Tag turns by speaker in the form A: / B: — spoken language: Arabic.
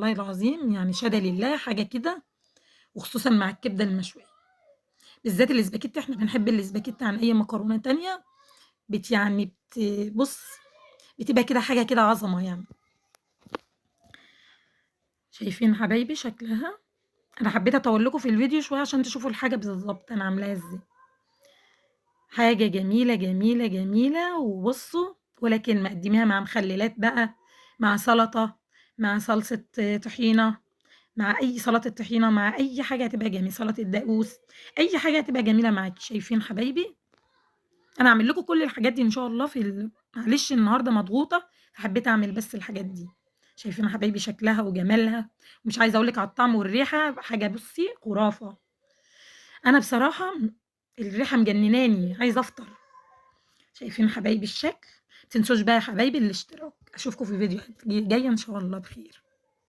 A: والله العظيم يعني شهادة لله حاجة كده، وخصوصًا مع الكبدة المشوية، بالذات الاسباجيتي إحنا بنحب الاسباجيتي عن أي مكرونة تانية، يعني بُص بتبقى كده حاجة كده عظمة يعني. شايفين حبايبي شكلها؟ أنا حبيت أطوّل لكم في الفيديو شوية عشان تشوفوا الحاجة بالضبط أنا عاملاها إزاي. حاجة جميلة، جميلة، جميلة، وبُصّوا ولا كلمة، قدّميها مع مخلّلات بقى، مع سلطة، مع صلصة طحينة، مع أي سلطة طحينة، مع أي حاجة هتبقى سلطة دقوس، أي حاجة هتبقى جميلة معاكِ. شايفين حبايبي؟ أنا هاعمل لكم كل الحاجات دي إن شاء الله معلش النهارده مضغوطة، فحبيت أعمل بس الحاجات دي. شايفين يا حبايبي شكلها وجمالها، ومش عايزة أقول لِك على الطعم والريحة، حاجة بُصّي خرافة. أنا بصراحة الريحة مجنناني، عايزة أفطر. شايفين حبايبي الشكل؟ ما تنسوش بقى يا حبايبي الاشتراك. أشوفكم في فيديوهات جاية إن شاء الله بخير.